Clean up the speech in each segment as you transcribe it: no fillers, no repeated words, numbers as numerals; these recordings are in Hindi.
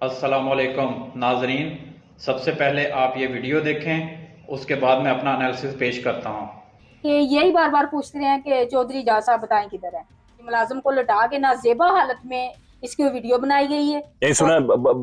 अस्सलामुअलैकुम नाजरीन। सबसे पहले आप ये वीडियो देखें, उसके बाद मैं अपना एनालिसिस पेश करता हूँ। कि यही बार बार पूछते हैं कि चौधरी इजाज साहब बताएं किधर है। मुलाजिम को लटा के नाजेबा हालत में इसकी वीडियो बनाई गई है। यही सुना।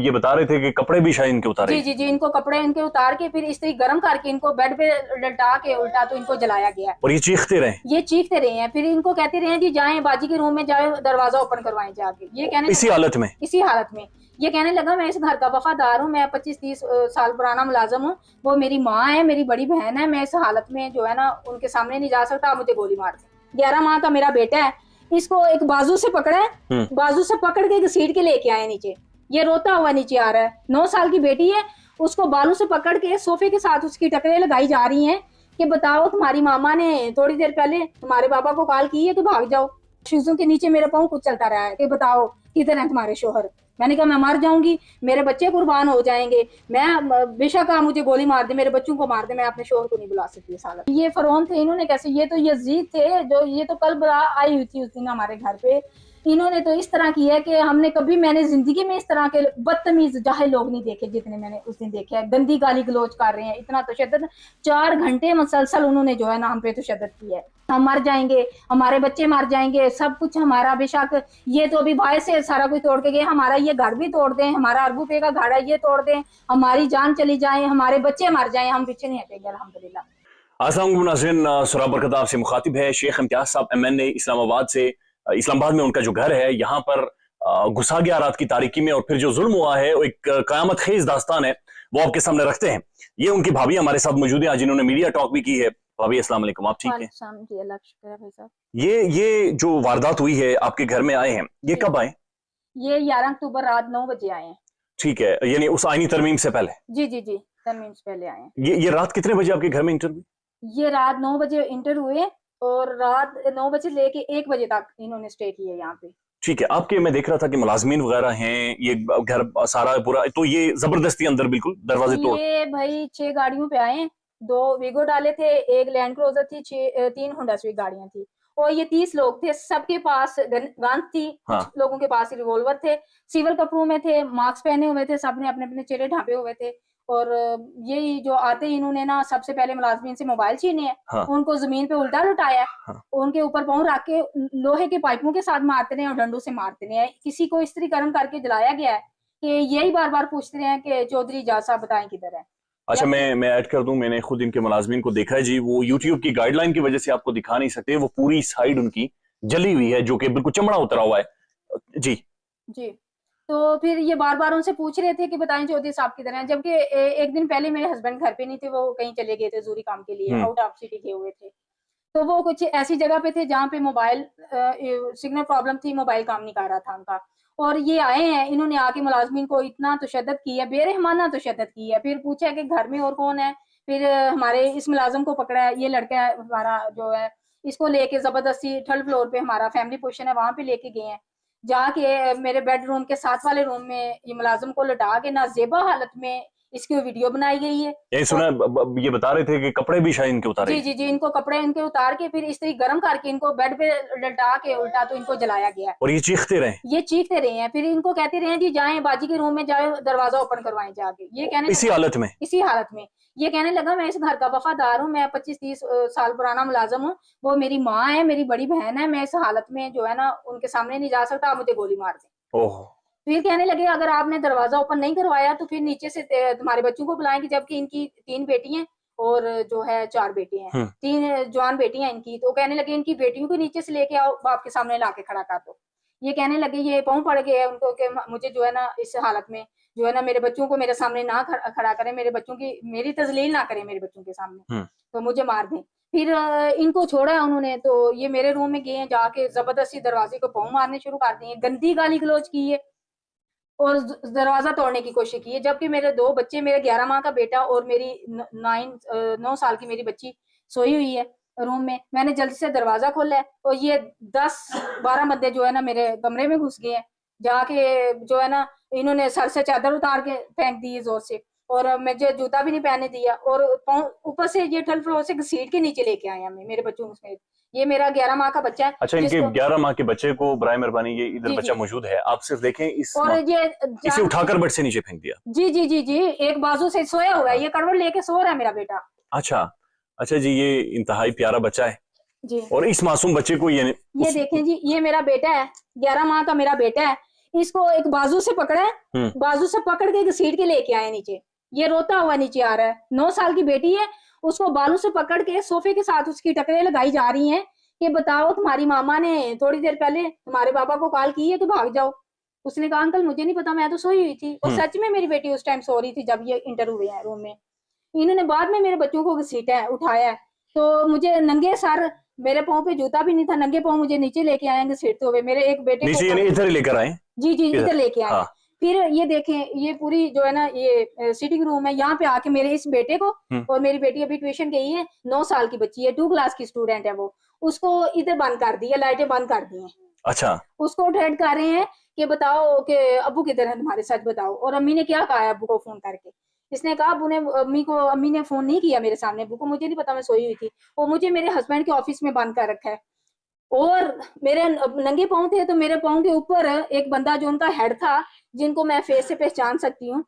ये बता रहे थे कि कपड़े भी शायद इनके उतारे जी जी जी, इनको कपड़े इनके उतार के फिर इस्त्री गर्म करके इनको बेड पे लटा के उल्टा तो इनको जलाया गया है। और ये चीखते रहे ये चीखते रहे हैं, फिर इनको कहते रहे हैं जी जाएं बाजी के रूम में जाए, दरवाजा ओपन करवाएं जाके। ये कहने इसी हालत में। इसी हालत में ये कहने लगा मैं इस घर का वफादार हूँ, मैं 25-30 साल पुराना मुलाजम हूँ, वो मेरी माँ है, मेरी बड़ी बहन है, मैं इस हालत में जो है ना उनके सामने नहीं जा सकता, आप मुझे गोली मार दें। 11 माह का मेरा बेटा है, इसको एक बाजू से पकड़ा है, बाजू से पकड़ के घसीट के लेके आए नीचे। ये रोता हुआ नीचे आ रहा है। 9 साल की बेटी है, उसको बालू से पकड़ के सोफे के साथ उसकी टकरे लगाई जा रही हैं कि बताओ तुम्हारी मामा ने थोड़ी देर पहले तुम्हारे पापा को कॉल की है कि भाग जाओ। शूजों के नीचे मेरा पाँव कुछ चलता रहा है कि बताओ किधर है तुम्हारे शोहर। मैंने कहा मैं मर जाऊंगी, मेरे बच्चे कुर्बान हो जाएंगे, मैं बेशक आप मुझे गोली मार दे, मेरे बच्चों को मार दे, मैं अपने शोहर को नहीं बुला सकती इस हालत। ये फरौन थे, इन्होंने कैसे, ये तो यजीद थे जो, ये तो कल आई हुई थी उस दिन हमारे घर पे। इन्होंने तो इस तरह की है कि हमने कभी, मैंने जिंदगी में इस तरह के बदतमीज जाहिल लोग नहीं देखे जितने मैंने उस दिन देखे हैं। गंदी गाली गलोच कर रहे हैं, इतना तशद्दुद। 4 घंटे मुसलसल उन्होंने जो है ना हम पे तशद्दुद किया है। हम मर जाएंगे, हमारे बच्चे मर जाएंगे, सब कुछ हमारा, बेशक ये तो अभी भाई से सारा कुछ तोड़ के गए, हमारा ये घर भी तोड़ दें, हमारा अरबू रुपए का घर है ये तोड़ दें, हमारी जान चली जाए, हमारे बच्चे मर जाए, हम पीछे नहीं हटेंगे अल्हम्दुलिल्लाह। अस्सलाम नाज़रीन, सुरा बरकत आपसे मुखातिब है शेख इम्तियाज साहब MNA इस्लामाबाद से। इस्लामाबाद में उनका जो घर है, यहाँ पर घुसा गया रात की तारीकी में, और फिर जो जुल्म हुआ है वो एक कयामत खेज दास्तान है, वो आपके सामने रखते हैं। ये उनकी भाभी हमारे साथ मौजूद है आज, जिन्होंने मीडिया टॉक भी की है। भाभी अस्सलाम वालेकुम, आप ठीक है? जी अल्लाह का शुक्र है भाई साहब। ये जो वारदात हुई है, आपके घर में आए हैं, ये कब आए? ये 11 अक्टूबर रात 9 बजे आए हैं। ठीक है, यानी उस आईनी तरमीम से पहले? जी जी जी, तरमीम से पहले आए हैं। ये रात कितने बजे आपके घर में इंटर हुई? ये रात 9 बजे इंटर हुए और रात 9 बजे लेके 1 बजे तक इन्होंने स्टे किया यहाँ पे। ठीक है, आपके, मैं देख रहा था कि मुलाजमीन वगैरह हैं, ये घर सारा पूरा, तो ये जबरदस्ती अंदर बिल्कुल दरवाजे तोड़? ये भाई 6 गाड़ियों पे आए, 2 वीगो डाले थे, 1 लैंड क्रूजर थी, 3 होंडा स्विफ्ट गाड़ियां थी, और ये 30 लोग थे। सबके पास गन थी, हाँ। कुछ लोगों के पास रिवॉल्वर थे, सिविल कपड़ों में थे, मास्क पहने हुए थे, सबने अपने अपने चेहरे ढांपे हुए थे। और यही जो आते ही इन्होंने ना सबसे पहले मुलाजमीन से मोबाइल छीने हैं। हाँ। उनको जमीन पे उल्टा लुटाया। हाँ। उनके ऊपर पाँव रख के लोहे के पाइपों के साथ मारते रहे और डंडों से मारते रहे। किसी को इस तरीके करके जलाया गया है कि यही बार बार पूछते हैं कि चौधरी इजाज साहब बताएं किधर है। अच्छा, मैं ऐड कर दूं, मैंने खुद इनके मुलाजमीन को देखा है जी। वो यूट्यूब की गाइडलाइन की वजह से आपको दिखा नहीं सकते, वो पूरी साइड उनकी जली हुई है, जो कि बिल्कुल चमड़ा उतरा हुआ है जी। जी, तो फिर ये बार बार उनसे पूछ रहे थे कि बताएं चौधरी साहब किधर हैं, जबकि एक दिन पहले मेरे हस्बैंड घर पे नहीं थे, वो कहीं चले गए थे जरूरी काम के लिए, आउट ऑफ सिटी गए हुए थे। तो वो कुछ ऐसी जगह पे थे जहाँ पे मोबाइल सिग्नल प्रॉब्लम थी, मोबाइल काम नहीं कर रहा था उनका। और ये आए हैं, इन्होंने आके मुलाजमीन को इतना तशद्दुद किया, बेरहमाना तशद्दुद किया। फिर पूछा कि घर में और कौन है, फिर हमारे इस मुलाजम को पकड़ा है, ये लड़का है हमारा जो है, इसको लेके जबरदस्ती 3rd फ्लोर पे, हमारा फैमिली पोर्शन है, वहां पे लेके गए हैं। जाके मेरे बेडरूम के साथ वाले रूम में ये मुलाजम को लटा के नाजेबा हालत में इसकी वीडियो बनाई गई है। यही सुना। ये बता रहे थे कि कपड़े भी शायद इनके उतारे। जी जी जी, इनको कपड़े इनके उतार के फिर इस्त्री गर्म करके इनको बेड पे लटा के उल्टा तो इनको जलाया गया है। और ये चीखते रहे हैं, फिर इनको कहते रहे जी जाएं बाजी के रूम में जाए, दरवाजा ओपन करवाएं जाके। ये कहने इसी हालत में ये कहने लगा मैं इस घर का वफादार हूँ, मैं 25-30 साल पुराना मुलाजम हूँ, वो मेरी माँ है, मेरी बड़ी बहन है, मैं इस हालत में जो है ना उनके सामने नहीं जा सकता, आप मुझे गोली मार दें। ओह। फिर कहने लगे अगर आपने दरवाजा ओपन नहीं करवाया तो फिर नीचे से तुम्हारे बच्चों को बुलाएंगे, जबकि इनकी 3 बेटी हैं और जो है 4 बेटे हैं, 3 जवान बेटियां इनकी। तो कहने लगे इनकी बेटियों को नीचे से लेके आओ, बाप के सामने लाके खड़ा कर दो। ये कहने लगे, ये पाँव पड़ गए उनको कि मुझे जो है ना इस हालत में जो है ना मेरे बच्चों को मेरे सामने ना खड़ा करें, मेरे बच्चों की मेरी तजलील ना करें मेरे बच्चों के सामने, तो मुझे मार दें। फिर इनको छोड़ा उन्होंने, तो ये मेरे रूम में गए हैं, जाके जबरदस्ती दरवाजे को पाँव मारने शुरू कर दिए, गंदी गाली गलौज की है और दरवाजा तोड़ने की कोशिश की है। जबकि मेरे 2 बच्चे, मेरे 11 माह का बेटा और मेरी 9 साल की मेरी बच्ची सोई हुई है रूम में। मैंने जल्दी से दरवाजा खोला है और ये 10-12 बंदे जो है ना मेरे कमरे में घुस गए हैं। जाके जो है ना इन्होंने सर से चादर उतार के फेंक दी है जोर से, और मुझे जूता भी नहीं पहने दिया, और ऊपर से ये 3rd फ्लोर से घसीट के नीचे लेके आए हमें, मेरे बच्चों समेत। ये मेरा 11 माह का बच्चा है। अच्छा, इनके 11 माह के बच्चे को बराए मेहरबानी, ये इधर जी, बच्चा जी। मौजूद है, आप सिर्फ देखें और ये इसे उठाकर बेड से नीचे फेंक दिया। जी जी जी जी, एक बाजू से सोया हुआ है, ये करवट लेके सो रहा है मेरा बेटा। अच्छा अच्छा जी, ये इंतहाई प्यारा बच्चा है जी। और इस मासूम बच्चे को ये देखें जी, ये मेरा बेटा है, 11 माह का मेरा बेटा है। इसको एक बाजू से पकड़ा है, बाजू से पकड़ के घसीट के लेके आए नीचे। ये रोता हुआ नीचे आ रहा है। 9 साल की बेटी है, उसको बालू से पकड़ के सोफे के साथ उसकी टकरे लगाई जा रही हैं कि बताओ तुम्हारी मामा ने थोड़ी देर पहले तुम्हारे पापा को कॉल की है कि भाग जाओ। उसने कहा अंकल मुझे नहीं पता, मैं तो सोई हुई थी। और सच में मेरी बेटी उस टाइम सो रही थी जब ये इंटर हुए हैं रूम में। इन्होंने बाद में मेरे बच्चों को घसीटा है, उठाया है। तो मुझे नंगे सर, मेरे पाँव पे जूता भी नहीं था, नंगे पाँव मुझे नीचे लेके आए घसीटते हुए। मेरे एक बेटे नीचे को इधर ही लेकर आए। जी जी, इधर लेके आए। हाँ। फिर ये देखें, ये पूरी जो है ना ये सिटिंग रूम है, यहाँ पे आके मेरे इस बेटे को, और मेरी बेटी अभी ट्यूशन गई है, 9 साल की बच्ची है, 2 क्लास की स्टूडेंट है वो, उसको इधर बंद कर दी है, लाइटें बंद कर दी हैं। अच्छा। उसको थ्रेट कर रहे हैं कि बताओ कि अब्बू किधर है तुम्हारे, सच बताओ। और अम्मी ने क्या कहा है अब्बू को फोन करके? इसने कहा अम्मी ने फोन नहीं किया मेरे सामने, अब्बू को मुझे नहीं पता, मैं सोई हुई थी। और मुझे मेरे हस्बैंड के ऑफिस में बंद कर रखा है। और मेरे नंगे पाँव थे, तो मेरे पाँव के ऊपर एक बंदा जो उनका हेड था, जिनको मैं फेस से पहचान सकती हूँ,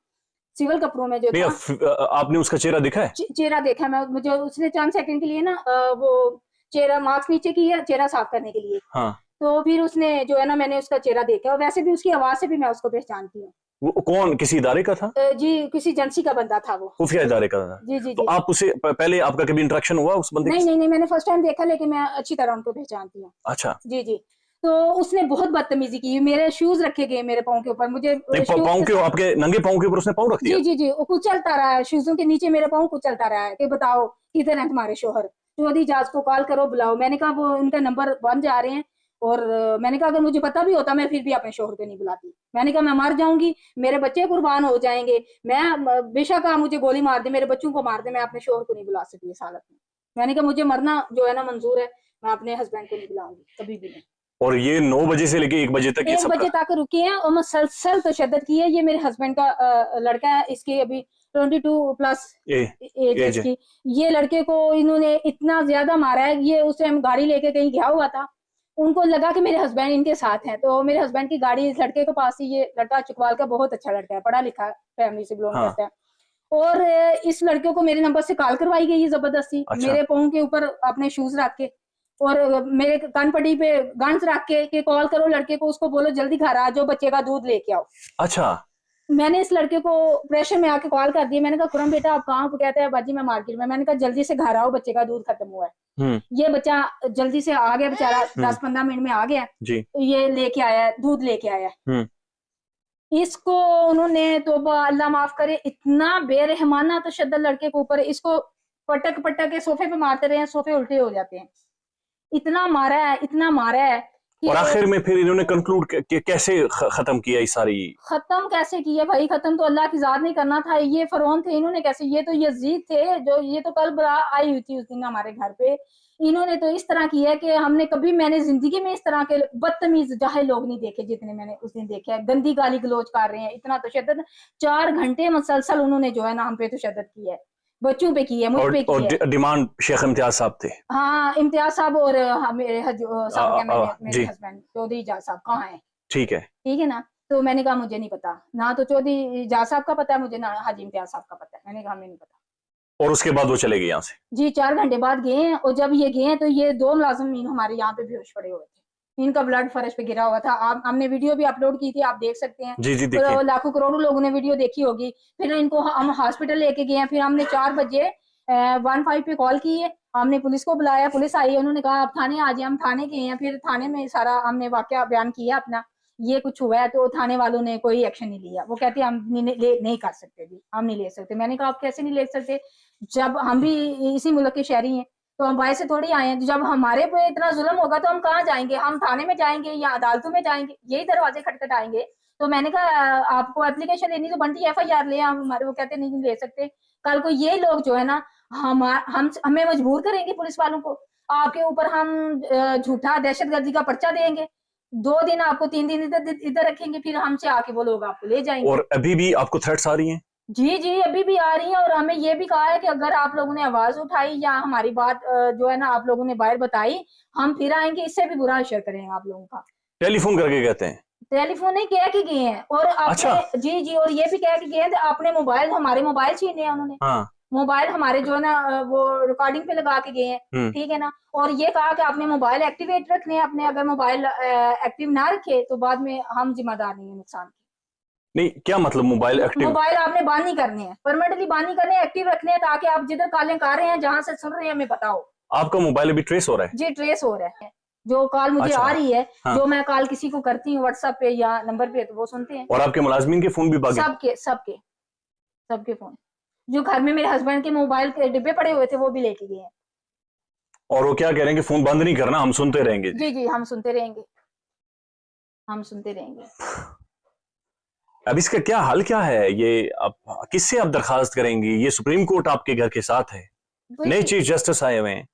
सिविल कपड़ों में जो था। आपने उसका चेहरा देखा है? चेहरा देखा मैं, मुझे उसने चंद सेकंड के लिए ना वो चेहरा मास्क नीचे किया चेहरा साफ करने के लिए। हाँ। तो फिर उसने जो है ना, मैंने उसका चेहरा देखा, और वैसे भी उसकी आवाज से भी मैं उसको पहचानती हूँ। वो कौन, किसी इदारे का था? जी, किसी एजेंसी का बंदा था वो, खुफिया इदारे का था। जी जी तो जी। आप उसे पहले आपका कभी इंटरेक्शन हुआ उस बंदे नहीं, मैंने फर्स्ट टाइम देखा, लेकिन मैं अच्छी तरह उनको पहचानती हूँ। अच्छा जी जी। तो उसने बहुत बदतमीजी की, मेरे शूज रखे गए मेरे पाँव के ऊपर, मुझे पाँव के, आपके नंगे पाँव के ऊपर उसने पाँव रख दिया? जी जी जी, वो कुचलता रहा है, शूजों के नीचे मेरे पाँव कुचलता रहा है कि बताओ किधर है तुम्हारे शोहर, चौधरी जाज को कॉल करो, बुलाओ। मैंने कहा वो उनका नंबर बंद जा रहे हैं। और मैंने कहा अगर मुझे पता भी होता मैं फिर भी अपने शोहर को नहीं बुलाती। मैंने कहा मैं मर जाऊंगी, मेरे बच्चे कुर्बान हो जाएंगे, मैं बेशक मुझे गोली मार दे, मेरे बच्चों को मार दे, मैं अपने शोहर को नहीं बुला सकती इस हालत में। मैंने कहा मुझे मरना जो है ना मंजूर है, मैं अपने हस्बैंड को नहीं बुलाऊंगी कभी भी नहीं। और ये 9 बजे से लेके 1 बजे तक, 1 बजे तक रुके हैं और मुसलसल तशद्दुद की है। ये मेरे हस्बैंड का लड़का है, इसकी अभी 22+ एज है इसकी। ये लड़के को इन्होंने इतना ज्यादा मारा है, ये उस टाइम गाड़ी लेके कहीं गया हुआ था, उनको लगा कि मेरे हस्बैंड इनके साथ हैं, तो मेरे हस्बैंड की गाड़ी इस लड़के के पास ही, ये लड़का चुकवाल का बहुत अच्छा लड़का है, पढ़ा लिखा फैमिली से बिलोंग करता है। और इस लड़के को मेरे नंबर से कॉल करवाई गई है जबरदस्ती। अच्छा। मेरे पाँव के ऊपर अपने शूज रख के और मेरे कानपट्टी पे गन्स रख के कॉल करो लड़के को, उसको बोलो जल्दी घर आ जाओ, बच्चे का दूध लेके आओ। अच्छा। मैंने इस लड़के को प्रेशर में आके कॉल कर दिया। मैंने कहा खुरम बेटा आप कहाँ? कहता है बाजी मैं मार्केट में। मैंने कहा जल्दी से घर आओ, बच्चे का दूध खत्म हुआ है। ये बच्चा जल्दी से आ गया बेचारा, 10-15 मिनट में आ गया जी। ये लेके आया, दूध लेके आया। इसको उन्होंने, तौबा अल्लाह माफ करे, इतना बेरहमाना तशद्दुद लड़के के ऊपर, इसको पटक पटक के सोफे पे मारते रहे हैं, सोफे उल्टे हो जाते हैं। इतना मारा है, इतना मारा है। और आखिर में फिर इन्होंने कंक्लूड कैसे खत्म किया? इस सारी खत्म कैसे किया भाई? खत्म तो अल्लाह की जात नहीं करना था। ये फरौन थे, इन्होंने कैसे? ये तो यजीद थे, जो ये तो कल आई हुई थी उस दिन हमारे घर पे। इन्होंने तो इस तरह किया कि हमने कभी, मैंने जिंदगी में इस तरह के बदतमीज जाहिल लोग नहीं देखे जितने मैंने उस दिन देखे। गंदी गाली गलोच कर रहे हैं, इतना तशद्दुद। 4 घंटे मुसलसल उन्होंने जो है ना हम पे तशद्दुद किया है, बच्चों पे की है, मुझ पे की है। और डिमांड शेख इम्तियाज साहब थे। हाँ, इम्तियाज साहब और मेरे हस्बैंड चौधरी जाज साहब कहाँ है? ठीक है ना। तो मैंने कहा मुझे नहीं पता, ना तो चौधरी जाज साहब का पता है मुझे, ना हाजी इम्तियाज साहब का पता है। मैंने कहा हमें नहीं पता। और उसके बाद वो चले गए यहाँ से? जी, 4 घंटे बाद गए हैं। और जब ये गए हैं तो ये 2 मुलाजिम हमारे यहाँ पे बेहोश पड़े हुए थे, इनका ब्लड फर्श पे गिरा हुआ था। हमने वीडियो भी अपलोड की थी, आप देख सकते हैं। जी जी, तो लाखों करोड़ों लोगों ने वीडियो देखी होगी। फिर इनको हम हॉस्पिटल लेके गए हैं। फिर हमने 4 बजे 15 पे कॉल की है, हमने पुलिस को बुलाया, पुलिस आई है, उन्होंने कहा आप थाने आ जाए। हम थाने गए हैं। फिर थाने में सारा हमने वाकया बयान किया अपना, ये कुछ हुआ है। तो थाने वालों ने कोई एक्शन नहीं लिया। वो कहते हम नहीं कर सकते जी, हम नहीं ले सकते। मैंने कहा आप कैसे नहीं ले सकते? जब हम भी इसी मुल्क के शहरी हैं, तो हम बाहर से थोड़ी आए हैं। जब हमारे पे इतना जुल्म होगा तो हम कहाँ जाएंगे? हम थाने में जाएंगे या अदालतों में जाएंगे? यही दरवाजे खटखटाएंगे। तो मैंने कहा आपको एप्लीकेशन लेनी तो बनती है, FIR ले। हमारे, वो कहते नहीं ले सकते। कल को ये लोग जो है ना हमें मजबूर करेंगे, पुलिस वालों को, आपके ऊपर हम झूठा दहशतगर्दी का पर्चा देंगे, 2 दिन आपको, 3 दिन इधर रखेंगे, फिर हमसे आके वो लोग आपको ले जाएंगे। और अभी भी आपको थ्रेट्स आ रही हैं? जी जी अभी भी आ रही है, और हमें ये भी कहा है कि अगर आप लोगों ने आवाज उठाई या हमारी बात जो है ना आप लोगों ने बाहर बताई, हम फिर आएंगे, इससे भी बुरा असर करेंगे आप लोगों का। टेलीफोन करके कहते हैं? टेलीफोन नहीं कह के गए हैं, और अच्छा। आपने जी जी और ये भी कह के गए हैं आपने मोबाइल, हमारे मोबाइल छीने हैं उन्होंने। हाँ। मोबाइल हमारे जो है ना वो रिकॉर्डिंग पे लगा के गए हैं, ठीक है ना। और ये कहा कि आपने मोबाइल एक्टिवेट रखने हैं अपने, अगर मोबाइल एक्टिव ना रखे तो बाद में हम जिम्मेदार नहीं है नुकसान की। नहीं, क्या मतलब मोबाइल एक्टिव? मोबाइल आपने बंद नहीं करने हैं, परमानेंटली बंद नहीं करने, एक्टिव रखने हैं, ताकि आप जिधर कॉलें कर रहे हैं, जहां से सुन रहे हैं, हमें पता हो। आपका मोबाइल अभी ट्रेस हो रहा है? जी ट्रेस हो रहा है, जो कॉल मुझे अच्छा। आ रही है, हाँ। जो मैं कॉल किसी को करती हूँ व्हाट्सएप पे या नंबर पे, तो वो सुनते हैं। और आपके मुलाजमीन के फोन भी भागे? सबके सबके सबके फोन, जो घर में मेरे हस्बैंड के मोबाइल के डिब्बे पड़े हुए थे वो भी लेके गए हैं। और वो क्या कह रहे हैं कि फोन बंद नहीं करना, हम सुनते रहेंगे? जी जी हम सुनते रहेंगे, हम सुनते रहेंगे। अब इसका क्या हल क्या है? ये आप किससे आप दरखास्त करेंगी? ये सुप्रीम कोर्ट आपके घर के साथ है, नए चीफ जस्टिस आए हुए हैं,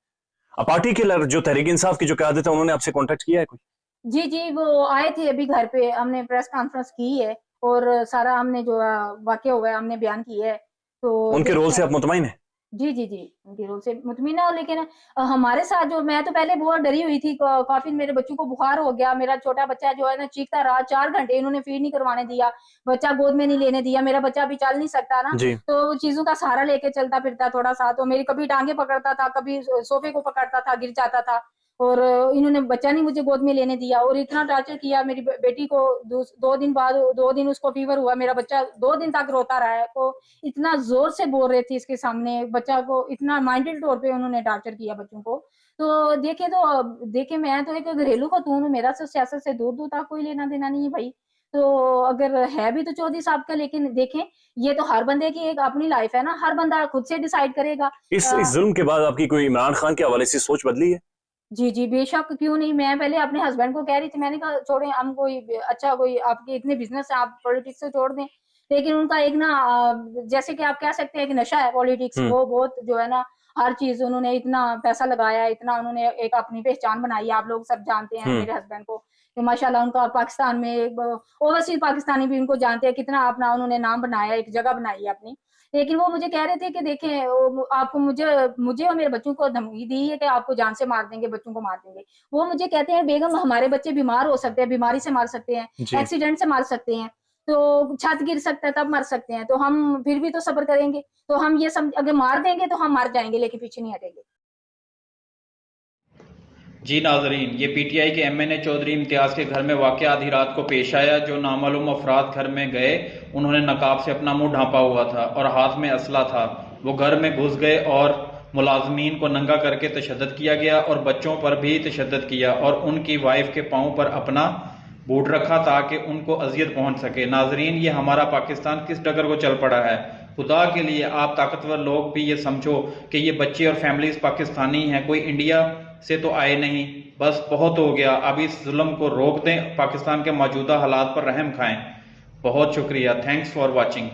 पार्टी के जो तहरीक इंसाफ की जो क़यादत है उन्होंने आपसे कांटेक्ट किया है कोई? जी जी वो आए थे अभी घर पे, हमने प्रेस कॉन्फ्रेंस की है और सारा हमने जो वाकया हुआ है हमने बयान किया है। तो उनके रोल से आप मुतमईन हैं? जी जी जी उनके रोल से मुतमिन है, लेकिन हमारे साथ जो, मैं तो पहले बहुत डरी हुई थी, काफी मेरे बच्चों को बुखार हो गया, मेरा छोटा बच्चा जो है ना चीखता रहा 4 घंटे, इन्होंने फीड नहीं करवाने दिया, बच्चा गोद में नहीं लेने दिया, मेरा बच्चा अभी चल नहीं सकता ना, तो चीजों का सहारा लेके चलता फिरता थोड़ा सा, तो मेरी कभी टांगे पकड़ता था, कभी सोफे को पकड़ता था, गिर जाता था, और इन्होंने बच्चा नहीं मुझे गोद में लेने दिया, और इतना टॉर्चर किया। मेरी बेटी को 2 दिन बाद 2 दिन उसको फीवर हुआ, मेरा बच्चा 2 दिन तक रोता रहा है, तो इतना जोर से बोल रहे थे इसके सामने, बच्चा को इतना माइंडल तौर पे उन्होंने टॉर्चर किया बच्चों को। तो देखे मैं तो एक घरेलू खतून हूँ, मेरा तो सियासत से दूर तक कोई लेना देना नहीं है भाई। तो अगर है भी तो चौधरी साहब का, लेकिन देखें ये तो हर बंदे की एक अपनी लाइफ है ना, हर बंदा खुद से डिसाइड करेगा। इस जुल्म के बाद आपकी कोई इमरान खान के हवाले से सोच बदली है? जी जी बेशक, क्यों नहीं। मैं पहले अपने हस्बैंड को कह रही थी, मैंने कहा छोड़ें, हम कोई अच्छा, कोई आपके इतने बिजनेस है, आप पॉलिटिक्स से छोड़ दें, लेकिन उनका एक ना जैसे कि आप कह सकते हैं एक नशा है पॉलिटिक्स, वो बहुत जो है ना हर चीज उन्होंने इतना पैसा लगाया, इतना उन्होंने एक अपनी पहचान बनाई है, आप लोग सब जानते हैं मेरे हस्बैंड को कि माशाल्लाह उनका पाकिस्तान में ओवरसीज पाकिस्तानी भी उनको जानते हैं, कितना अपना उन्होंने नाम बनाया, एक जगह बनाई है अपनी। लेकिन वो मुझे कह रहे थे कि देखें आपको मुझे और मेरे बच्चों को धमकी दी है कि आपको जान से मार देंगे, बच्चों को मार देंगे। वो मुझे कहते हैं बेगम हमारे बच्चे बीमार हो सकते हैं, बीमारी से मार सकते हैं, एक्सीडेंट से मार सकते हैं, तो छत गिर सकता है तब मर सकते हैं, तो हम फिर भी तो सब्र करेंगे, तो हम ये अगर मार देंगे तो हम मर जाएंगे, लेकिन पीछे नहीं हटेंगे। जी नाजरीन, ये पीटीआई के एमएनए चौधरी इम्तियाज के घर में वाकया आधी रात को पेश आया। जो नामालूम अफराद घर में गए, उन्होंने नकाब से अपना मुंह ढांपा हुआ था और हाथ में असला था। वो घर में घुस गए और मुलाजमीन को नंगा करके तशद्दुद किया गया और बच्चों पर भी तशद्दुद किया और उनकी वाइफ के पाँव पर अपना बूट रखा ताकि उनको अजियत पहुंच सके। नाजरीन, ये हमारा पाकिस्तान किस डगर को चल पड़ा है। खुदा के लिए आप ताकतवर लोग भी ये समझो कि ये बच्चे और फैमिलीज पाकिस्तानी हैं, कोई इंडिया से तो आए नहीं। बस बहुत हो गया, अब इस जुल्म को रोक दें, पाकिस्तान के मौजूदा हालात पर रहम खाएं। बहुत शुक्रिया, थैंक्स फॉर वॉचिंग।